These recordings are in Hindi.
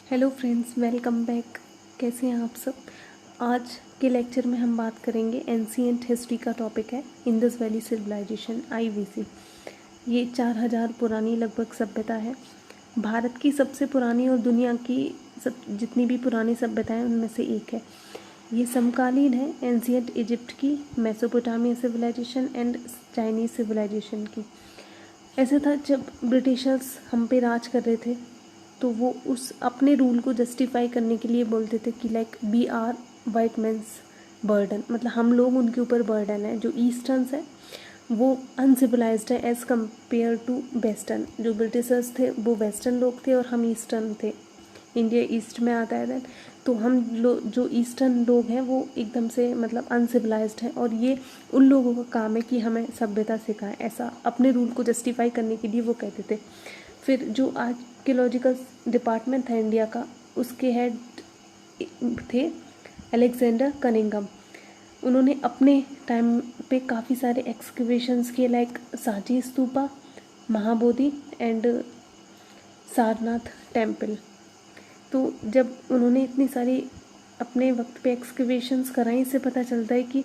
Hello friends, welcome back. कैसे हैं आप सब। आज के लेक्चर में हम बात करेंगे एंशिएंट हिस्ट्री का टॉपिक है इंडस वैली सिविलाइजेशन IVC। ये 4000 पुरानी लगभग सभ्यता है। भारत की सबसे पुरानी और दुनिया की जितनी भी पुरानी सभ्यताएं उनमें से एक है। ये समकालीन है एंशिएंट इजिप्ट की, Mesopotamia civilization and Chinese civilization की। ऐसा था जब ब्रिटिशर्स हम पे राज कर रहे थे तो वो उस अपने रूल को जस्टिफाई करने के लिए बोलते थे कि like we are white man's burden, मतलब हम लोग उनके ऊपर बर्डन है। जो ईस्टर्न्स है वो अनसिविलाइज्ड है एज़ कम्पेयर टू वेस्टर्न। जो ब्रिटिशर्स थे वो वेस्टर्न लोग थे और हम ईस्टर्न थे। इंडिया ईस्ट में आता है देन, तो हम जो ईस्टर्न लोग हैं वो एकदम से मतलब अनसिविलाइज्ड हैं और ये उन लोगों का काम है कि हमें सभ्यता सिखाएं। ऐसा अपने रूल को जस्टिफाई करने के लिए वो कहते थे। फिर जो आर्कियोलॉजिकल डिपार्टमेंट था इंडिया का, उसके हेड थे अलेक्जेंडर कनिंघम। उन्होंने अपने टाइम पे काफ़ी सारे एक्सकवेशंस किए, like Sanchi stupa, Mahabodhi and Sarnath temple. तो जब उन्होंने इतनी सारी अपने वक्त पे एक्सकवेशंस कराई, इससे पता चलता है कि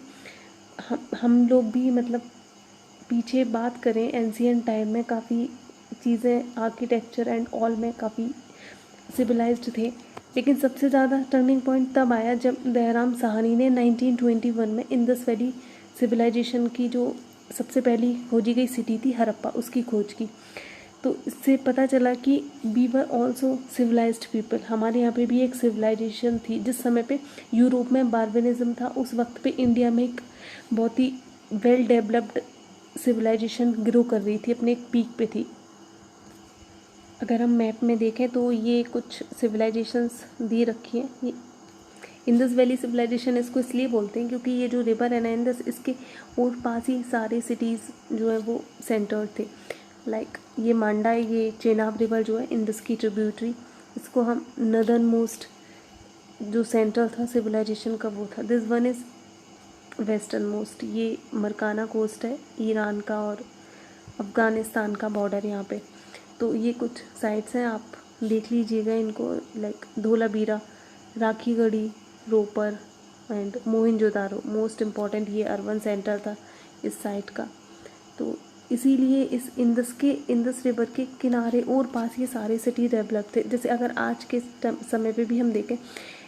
हम लोग भी मतलब पीछे बात करें एंशिएंट टाइम में काफ़ी चीज़ें आर्किटेक्चर एंड ऑल में काफ़ी सिविलाइज्ड थे। लेकिन सबसे ज़्यादा टर्निंग पॉइंट तब आया जब दयाराम साहनी ने 1921 में इंडस वैली सिविलाइजेशन की जो सबसे पहली खोजी गई सिटी थी हड़प्पा, उसकी खोज की। तो इससे पता चला कि we were also civilized people, हमारे यहाँ पे भी एक सिविलाइजेशन थी। जिस समय पे यूरोप में बार्बरिज्म था, उस वक्त पे इंडिया में एक बहुत ही वेल डेवलप्ड सिविलाइजेशन ग्रो कर रही थी, अपने एक पीक पे थी। अगर हम मैप में देखें तो ये कुछ सिविलाइजेशंस दी रखी हैं। ये इंडस वैली सिविलाइजेशन इसको इसलिए बोलते हैं क्योंकि ये जो रिवर है ना इंडस, इसके और पास ही सारे सिटीज़ जो है वो सेंटर थे। लाइक ये मांडा है, ये चेनाब रिवर जो है इंडस की ट्रिब्यूटरी, इसको हम नदर्न मोस्ट जो सेंटर था सिविलाइजेशन का वो था। This one is western most, ये मरकाना कोस्ट है ईरान का और अफ़गानिस्तान का बॉर्डर यहाँ पे। तो ये कुछ साइट्स हैं, आप देख लीजिएगा इनको, like Dholavira, Rakhigarhi, Ropar and Mohenjodaro. Most important ये अर्बन सेंटर था इस साइट का। तो इसीलिए इस इंडस रिवर के किनारे और पास ये सारे सिटी डेवलप थे। जैसे अगर आज के समय पे भी हम देखें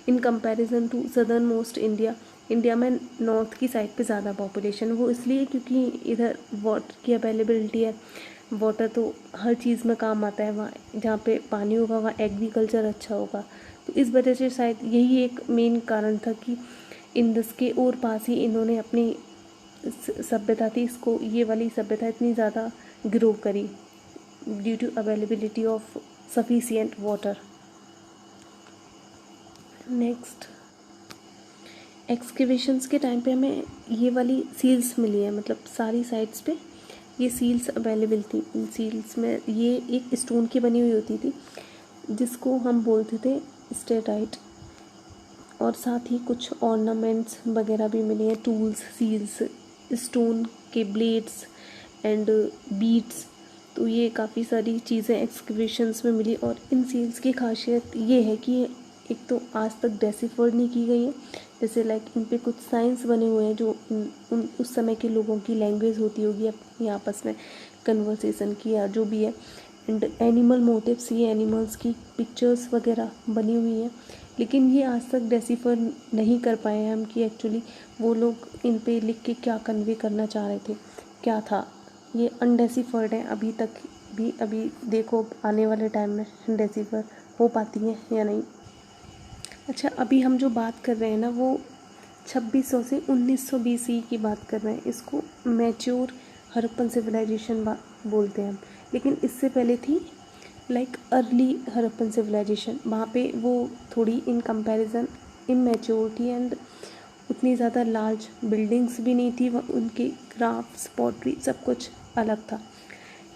in comparison to southern most India में नॉर्थ की साइड पे ज़्यादा पॉपुलेशन, वो इसलिए क्योंकि इधर वाटर की अवेलेबिलिटी है। वाटर तो हर चीज़ में काम आता है, वहाँ जहाँ पे पानी होगा वहाँ एग्रीकल्चर अच्छा होगा। तो इस वजह से शायद यही एक मेन कारण था कि इंडस के और पास ही इन्होंने अपनी सभ्यता थी, इसको ये वाली सभ्यता इतनी ज़्यादा ग्रो करी due to availability of sufficient water. Next, excavations के टाइम पे हमें ये वाली सील्स मिली है, मतलब सारी साइट्स पे ये सील्स अवेलेबल थी। इन सील्स में ये एक स्टोन की बनी हुई होती थी जिसको हम बोलते थे स्टेटाइट, और साथ ही कुछ ऑर्नामेंट्स वगैरह भी मिले हैं, टूल्स, सील्स, स्टोन के ब्लेड्स एंड बीड्स। तो ये काफ़ी सारी चीज़ें एक्सकवेशंस में मिली। और इन सील्स की खासियत ये है कि एक तो आज तक डेसिफर्ड नहीं की गई है, जैसे लाइक इन पे कुछ साइंस बने हुए हैं जो उस समय के लोगों की लैंग्वेज होती होगी अपनी आपस में कन्वर्सेशन की या जो भी है। एंड एनिमल मोटिव्स, ये एनिमल्स की पिक्चर्स वगैरह बनी हुई हैं, लेकिन ये आज तक डेसिफर नहीं कर पाए हैं हम कि एक्चुअली वो लोग इन पे लिख के क्या कन्वे करना चाह रहे थे, क्या था। ये अनडेसिफर्ड है अभी तक भी। अभी देखो आने वाले टाइम में डेसिफर हो पाती हैं या नहीं। अच्छा, अभी हम जो बात कर रहे हैं ना वो 2600 से 1900 BC की बात कर रहे हैं। इसको मैच्योर हड़प्पन सिविलाइजेशन बोलते हैं हम। लेकिन इससे पहले थी लाइक अर्ली हड़प्पन सिविलाइजेशन, वहाँ पे वो थोड़ी इन कंपैरिजन इमैच्योर थी एंड उतनी ज़्यादा लार्ज बिल्डिंग्स भी नहीं थी। उनके क्राफ्ट्स, पॉटरी, सब कुछ अलग था।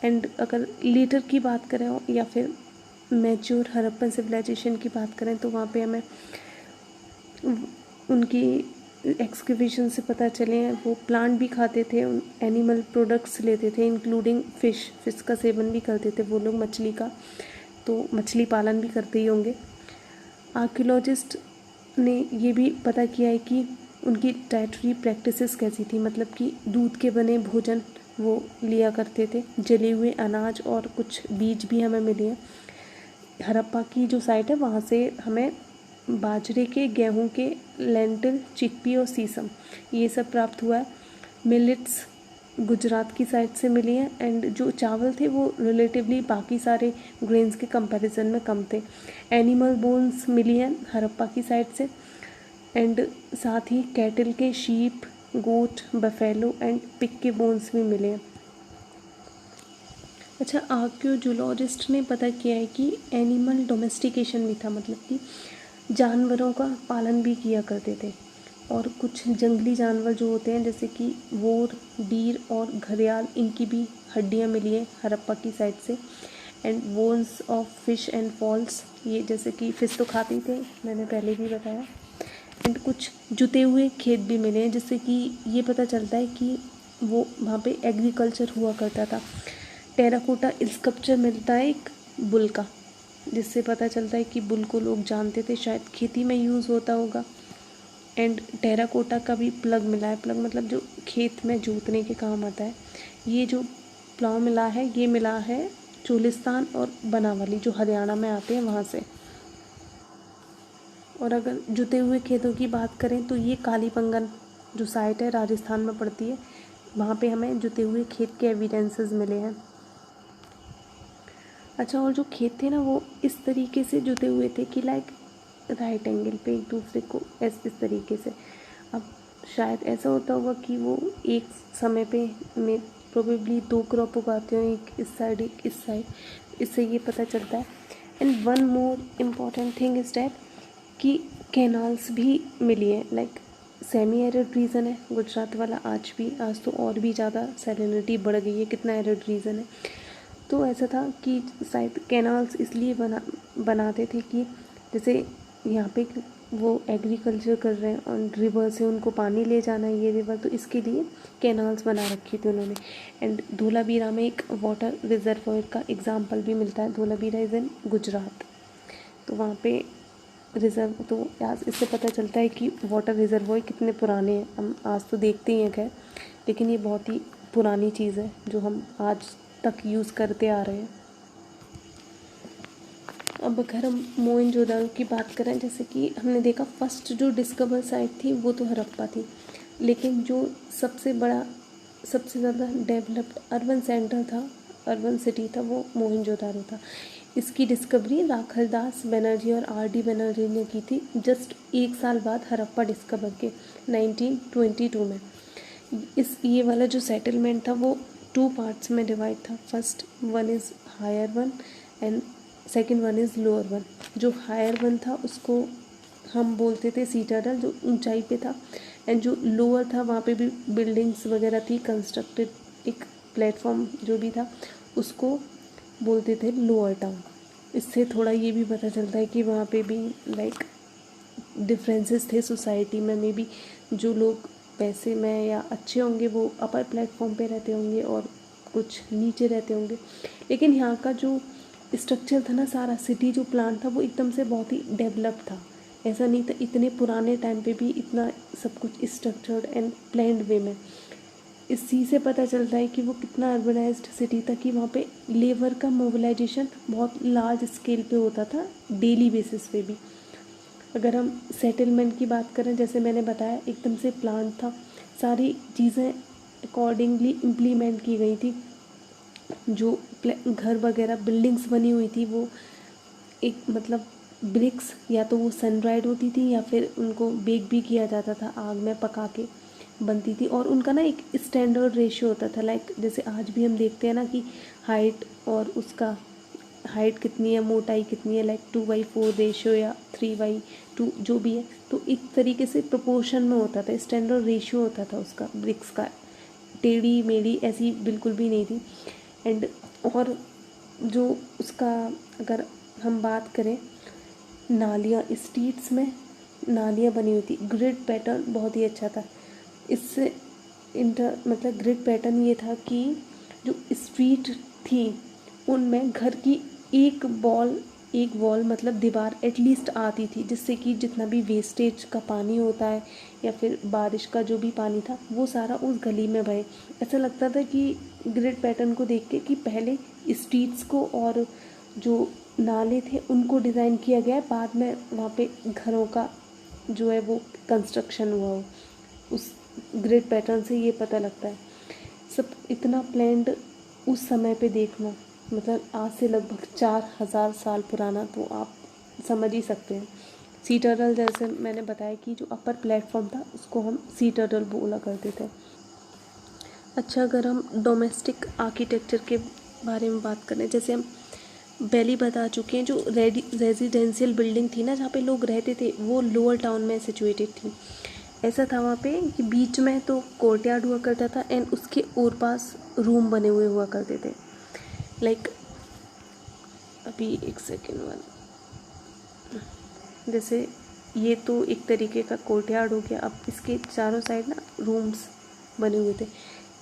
एंड अगर लेटर की बात करें या फिर मैच्योर हड़प्पन सिविलाइजेशन की बात करें तो वहाँ पे हमें उनकी एक्सकवेशन से पता चले हैं वो प्लांट भी खाते थे, एनिमल प्रोडक्ट्स लेते थे इंक्लूडिंग फ़िश का सेवन भी करते थे वो लोग, मछली का, तो मछली पालन भी करते ही होंगे। आर्कियोलॉजिस्ट ने ये भी पता किया है कि उनकी डाइटरी प्रैक्टिसेस कैसी थी, मतलब कि दूध के बने भोजन वो लिया करते थे, जले हुए अनाज और कुछ बीज भी हमें मिले हैं। हड़प्पा की जो साइट है वहाँ से हमें बाजरे के, गेहूं के, लेंटिल, चिकपी और सीसम ये सब प्राप्त हुआ है। मिलेट्स गुजरात की साइड से मिली हैं, एंड जो चावल थे वो रिलेटिवली बाकी सारे ग्रेन्स के कंपैरिजन में कम थे। एनिमल बोन्स मिली हैं हड़प्पा की साइड से, एंड साथ ही कैटल के, sheep, goat, buffalo and pig के बोन्स भी मिले हैं। अच्छा, आर्कियोलॉजिस्ट ने पता किया है कि एनिमल डोमेस्टिकेशन भी था, मतलब कि जानवरों का पालन भी किया करते थे, और कुछ जंगली जानवर जो होते हैं जैसे कि वोर, डीर और घड़ियाल, इनकी भी हड्डियां मिली हैं हड़प्पा की साइड से। And bones of fish and fowls, ये जैसे कि फिश तो खाते ही थे, मैंने पहले भी बताया। एंड कुछ जुते हुए खेत भी मिले हैं, जिससे कि ये पता चलता है कि वो वहाँ पे एग्रीकल्चर हुआ करता था। टेराकोटा स्कल्पचर मिलता है एक बुल का, जिससे पता चलता है कि बुल को लोग जानते थे, शायद खेती में यूज़ होता होगा। एंड टेराकोटा का भी प्लग मिला है, प्लग मतलब जो खेत में जोतने के काम आता है। ये जो प्लाव मिला है ये मिला है चोलिस्तान और बनावली जो हरियाणा में आते हैं वहाँ से। और अगर जुते हुए खेतों की बात करें तो ये कालीबंगन जो साइट है राजस्थान में पड़ती है, वहाँ पे हमें जुते हुए खेत के एविडेंसेस मिले हैं। अच्छा, और जो खेत थे ना वो इस तरीके से जुते हुए थे कि लाइक राइट एंगल पे एक दूसरे को इस तरीके से। अब शायद ऐसा होता होगा कि वो एक समय पे में प्रोबेबली 2 क्रॉप उगाते हो, एक इस साइड एक इस साइड, इससे ये पता चलता है। And one more important thing is that कि कैनाल्स भी मिली है, लाइक सेमी एरिड रीजन है गुजरात वाला आज तो और भी ज़्यादा सैलिनिटी बढ़ गई है, कितना एरिड रीजन है। तो ऐसा था कि शायद कैनाल्स इसलिए बनाते थे कि जैसे यहाँ पे वो एग्रीकल्चर कर रहे हैं और रिवर से उनको पानी ले जाना है, ये रिवर, तो इसके लिए कैनाल्स बना रखी थी उन्होंने। एंड धोलावीरा में एक वाटर रिजर्वॉयर का एग्जाम्पल भी मिलता है, धोलावीरा इज़ इन गुजरात, तो वहाँ पे रिजर्व, तो आज इससे पता चलता है कि वाटर रिजर्वॉयर कितने पुराने हैं। हम आज तो देखते ही हैं खैर, लेकिन ये बहुत ही पुरानी चीज़ है जो हम आज तक यूज़ करते आ रहे हैं। अब अगर हम मोहनजोदड़ो की बात करें, जैसे कि हमने देखा फर्स्ट जो डिस्कवर साइट थी वो तो हड़प्पा थी, लेकिन जो सबसे बड़ा, सबसे ज़्यादा डेवलप्ड अर्बन सेंटर था, अर्बन सिटी था, वो मोहनजोदड़ो था। इसकी डिस्कवरी राखलदास बनर्जी और आर.डी. बनर्जी ने की थी जस्ट 1 साल बाद हड़प्पा डिस्कवर के 1922 में। ये वाला जो सेटलमेंट था वो 2 पार्ट्स में डिवाइड था। First one is higher one and second one is lower one. जो हायर वन था उसको हम बोलते थे सीटाडल, जो ऊंचाई पे था, एंड जो लोअर था वहाँ पे भी बिल्डिंग्स वगैरह थी कंस्ट्रक्टेड, एक प्लेटफॉर्म जो भी था उसको बोलते थे लोअर टाउन। इससे थोड़ा ये भी पता चलता है कि वहाँ पे भी लाइक डिफरेंसेस थे सोसाइटी में, मे बी जो लोग पैसे में या अच्छे होंगे वो अपर प्लेटफॉर्म पे रहते होंगे और कुछ नीचे रहते होंगे। लेकिन यहाँ का जो स्ट्रक्चर था ना, सारा सिटी जो प्लान था वो एकदम से बहुत ही डेवलप था। ऐसा नहीं था, इतने पुराने टाइम पे भी इतना सब कुछ स्ट्रक्चर्ड एंड प्लान्ड वे में। इसी से पता चलता है कि वो कितना अर्बनाइज्ड सिटी था कि वहाँ पे लेबर का मोबिलाइजेशन बहुत लार्ज स्केल पे होता था, डेली बेसिस पे भी। अगर हम सेटलमेंट की बात करें, जैसे मैंने बताया एकदम से प्लान था, सारी चीज़ें अकॉर्डिंगली इम्प्लीमेंट की गई थी। जो घर वगैरह बिल्डिंग्स बनी हुई थी वो एक मतलब ब्रिक्स, या तो वो सन ड्राइड होती थी या फिर उनको बेक भी किया जाता था, आग में पका के बनती थी। और उनका ना एक स्टैंडर्ड रेशियो होता था, लाइक जैसे आज भी हम देखते हैं ना कि हाइट और उसका हाइट कितनी है, मोटाई कितनी है, लाइक 2/4 रेशियो या 3/2 जो भी है, तो एक तरीके से प्रोपोर्शन में होता था, स्टैंडर्ड रेशियो होता था उसका ब्रिक्स का। टेढ़ी मेढ़ी ऐसी बिल्कुल भी नहीं थी। एंड और जो उसका अगर हम बात करें, नालियाँ, स्ट्रीट्स में नालियाँ बनी हुई थी, ग्रिड पैटर्न बहुत ही अच्छा था। इससे मतलब ग्रिड पैटर्न ये था कि जो स्ट्रीट थी उनमें घर की एक बॉल एक वॉल मतलब दीवार एटलीस्ट आती थी, जिससे कि जितना भी वेस्टेज का पानी होता है या फिर बारिश का जो भी पानी था वो सारा उस गली में बहे। ऐसा लगता था कि ग्रिड पैटर्न को देख के कि पहले स्ट्रीट्स को और जो नाले थे उनको डिज़ाइन किया गया है, बाद में वहाँ पे घरों का जो है वो कंस्ट्रक्शन हुआ हो। उस ग्रिड पैटर्न से ये पता लगता है। सब इतना प्लान्ड उस समय पे देखना, मतलब आज से लगभग 4000 साल पुराना, तो आप समझ ही सकते हैं। सी टर्टल, जैसे मैंने बताया कि जो अपर प्लेटफॉर्म था उसको हम सी टर्टल बोला करते थे। अच्छा, अगर हम डोमेस्टिक आर्किटेक्चर के बारे में बात करें, जैसे हम पहले ही बता चुके हैं, जो रेजिडेंशियल बिल्डिंग थी ना जहाँ पे लोग रहते थे, वो लोअर टाउन में सिचुएटेड थी। ऐसा था वहाँ पे कि बीच में तो कोर्टयार्ड हुआ करता था एंड उसके और पास रूम बने हुए हुआ करते थे। लाइक अभी एक सेकेंड वन, जैसे ये तो एक तरीके का कोर्टयार्ड हो गया। अब इसके चारों साइड ना रूम्स बने हुए थे।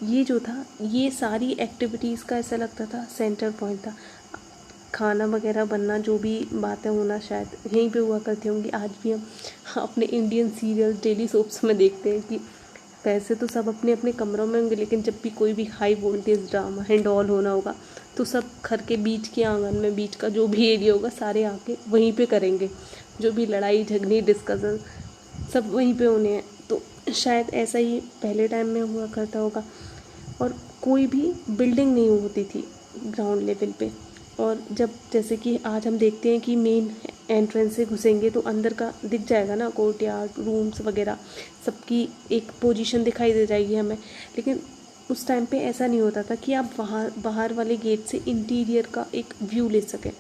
ये जो था, ये सारी एक्टिविटीज़ का ऐसा लगता था सेंटर पॉइंट था। खाना वगैरह बनना, जो भी बातें होना शायद यहीं पे हुआ करती होंगी। आज भी हम अपने इंडियन सीरियल डेली सोप्स में देखते हैं कि वैसे तो सब अपने अपने कमरों में होंगे, लेकिन जब भी कोई भी high voltage drama and all होना होगा तो सब घर के बीच के आंगन में, बीच का जो भी एरिया होगा, सारे आके वहीं पे करेंगे। जो भी लड़ाई झगड़ी डिस्कशन सब वहीं पे होने हैं। तो शायद ऐसा ही पहले टाइम में हुआ करता होगा। और कोई भी बिल्डिंग नहीं होती थी ग्राउंड लेवल पे। और जब जैसे कि आज हम देखते हैं कि मेन एंट्रेंस से घुसेंगे तो अंदर का दिख जाएगा ना, कोर्टयार्ड, रूम्स वगैरह सबकी एक पोजीशन दिखाई दे जाएगी हमें। लेकिन उस टाइम पे ऐसा नहीं होता था कि आप वहाँ बाहर वाले गेट से इंटीरियर का एक व्यू ले सकें।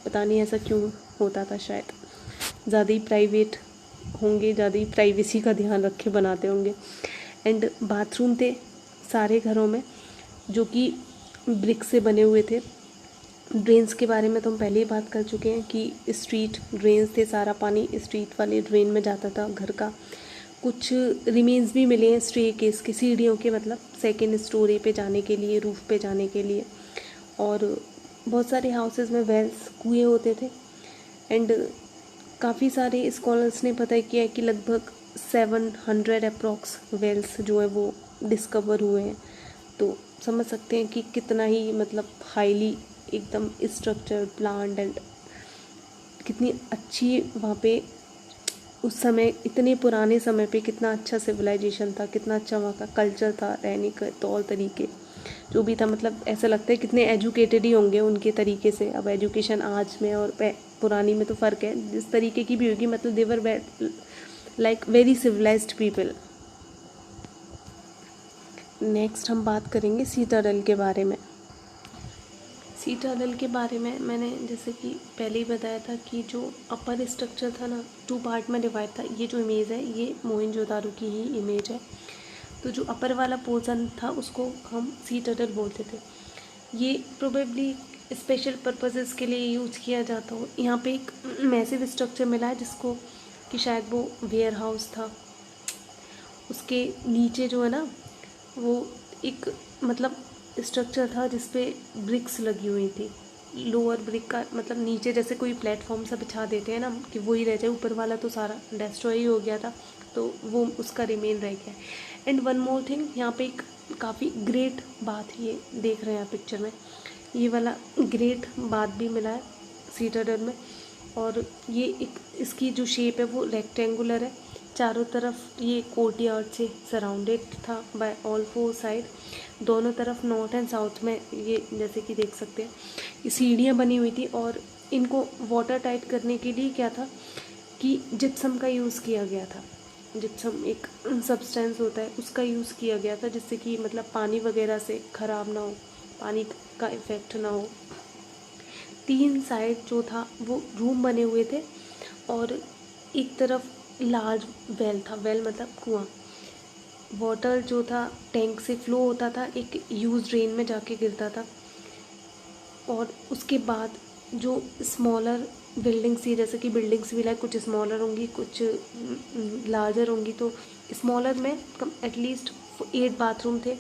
पता नहीं ऐसा क्यों होता था, शायद ज़्यादा ही प्राइवेट होंगे, ज़्यादा ही प्राइवेसी का ध्यान रखे बनाते होंगे। एंड बाथरूम थे सारे घरों में, जो कि ब्रिक से बने हुए थे। ड्रेन्स के बारे में तो हम पहले ही बात कर चुके हैं कि स्ट्रीट ड्रेन्स थे, सारा पानी स्ट्रीट वाले ड्रेन में जाता था घर का। कुछ रिमेन्स भी मिले हैं स्टेयरकेस के, सीढ़ियों के, मतलब सेकेंड स्टोरी पे जाने के लिए, रूफ पे जाने के लिए। और बहुत सारे हाउसेस में वेल्स, कुएँ होते थे। एंड काफ़ी सारे स्कॉलर्स ने पता किया है कि लगभग 700 अप्रॉक्स वेल्स जो है वो डिस्कवर हुए हैं। तो समझ सकते हैं कि कितना ही मतलब हाईली एकदम स्ट्रक्चर्ड प्लान्ड एंड कितनी अच्छी वहाँ पे उस समय, इतने पुराने समय पे कितना अच्छा सिविलाइजेशन था, कितना अच्छा वहाँ का कल्चर था, रहने के तौर तरीके जो भी था। मतलब ऐसा लगता है कितने एजुकेटेड ही होंगे उनके तरीके से। अब एजुकेशन आज में और पुरानी में तो फ़र्क है, जिस तरीके की भी होगी, मतलब they were like very civilised people. Next हम बात करेंगे सीटाडेल के बारे में। सीटाडेल के बारे में मैंने जैसे कि पहले ही बताया था कि जो अपर स्ट्रक्चर था ना, 2 पार्ट में डिवाइड था। ये जो इमेज है ये मोहनजोदारो की ही इमेज है। तो जो अपर वाला पोर्शन था उसको हम सीटाडेल बोलते थे। ये प्रोबेबली स्पेशल पर्पसेस के लिए यूज़ किया जाता हो। यहाँ पे एक मैसिव स्ट्रक्चर मिला है जिसको कि शायद वो वेयर हाउस था। उसके नीचे जो है ना वो एक मतलब स्ट्रक्चर था जिसपे ब्रिक्स लगी हुई थी। लोअर ब्रिक का मतलब नीचे जैसे कोई प्लेटफॉर्म सा बिछा देते हैं ना कि वो ही रह जाए, ऊपर वाला तो सारा डिस्ट्रॉय ही हो गया था, तो वो उसका रिमेन रह गया। एंड वन मोर थिंग, यहाँ पे एक काफ़ी ग्रेट बात ये देख रहे हैं पिक्चर में, ये वाला ग्रेट बात भी मिला है सीटाडेल में। और ये एक इसकी जो शेप है वो रेक्टेंगुलर है। चारों तरफ ये कोर्टयार्ड से सराउंडेड था बाय ऑल 4 साइड। दोनों तरफ नॉर्थ एंड साउथ में ये जैसे कि देख सकते हैं ये सीढ़ियाँ बनी हुई थी। और इनको वाटर टाइट करने के लिए क्या था कि जिप्सम का यूज़ किया गया था। जिप्सम एक सब्सटेंस होता है, उसका यूज़ किया गया था जिससे कि मतलब पानी वगैरह से ख़राब ना हो, पानी का इफ़ेक्ट ना हो। 3 साइड जो था वो रूम बने हुए थे और एक तरफ लार्ज वेल था। वेल मतलब कुआं। वाटर जो था टैंक से फ्लो होता था, एक यूज ड्रेन में जाके गिरता था। और उसके बाद जो स्मॉलर बिल्डिंग्स थी, जैसे कि बिल्डिंग्स भी लाइक कुछ स्मॉलर होंगी कुछ लार्जर होंगी, तो स्मॉलर में कम एटलीस्ट 8 बाथरूम थे।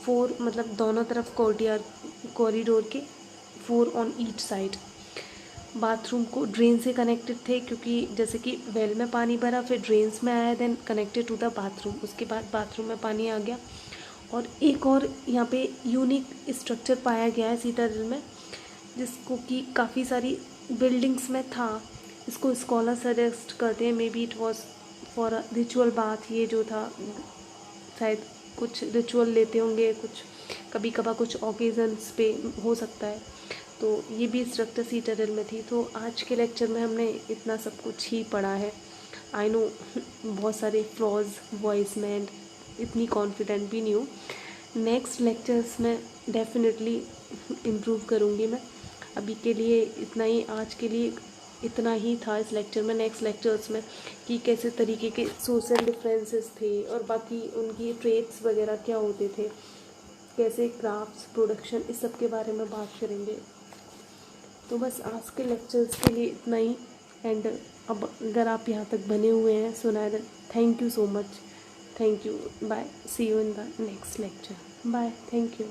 4 मतलब दोनों तरफ कॉरिडोर के, 4 ऑन ईच साइड। बाथरूम को ड्रेन से कनेक्टेड थे, क्योंकि जैसे कि वेल में पानी भरा, फिर ड्रेन्स में आया, then connected to the bathroom, उसके बाद बाथरूम में पानी आ गया। और एक और यहाँ पे यूनिक स्ट्रक्चर पाया गया है सीतादल में, जिसको कि काफ़ी सारी बिल्डिंग्स में था। इसको स्कॉलर सजेस्ट करते हैं, may be it was for a ritual bath. ये जो था शायद कुछ रिचुअल लेते होंगे, कुछ कभी कभार कुछ ओकेजन्स पे हो सकता है। तो ये भी स्ट्रक्चर सीताडल में थी। तो आज के लेक्चर में हमने इतना सब कुछ ही पढ़ा है। आई नो बहुत सारे फ्लॉज वॉइस में, इतनी कॉन्फिडेंट भी नहीं हूँ। नेक्स्ट लेक्चर्स में डेफिनेटली इम्प्रूव करूँगी मैं। अभी के लिए इतना ही, आज के लिए इतना ही था इस लेक्चर में। नेक्स्ट लेक्चर्स में कि कैसे तरीके के सोशल डिफरेंसेस थे और बाकी उनकी ट्रेड्स वगैरह क्या होते थे, कैसे क्राफ्ट्स, प्रोडक्शन, इस सब के बारे में बात करेंगे। तो बस आज के लेक्चर्स के लिए इतना ही। एंड अब अगर आप यहाँ तक बने हुए हैं सुना, thank you so much, thank you, bye, see you in the next lecture, bye, thank you.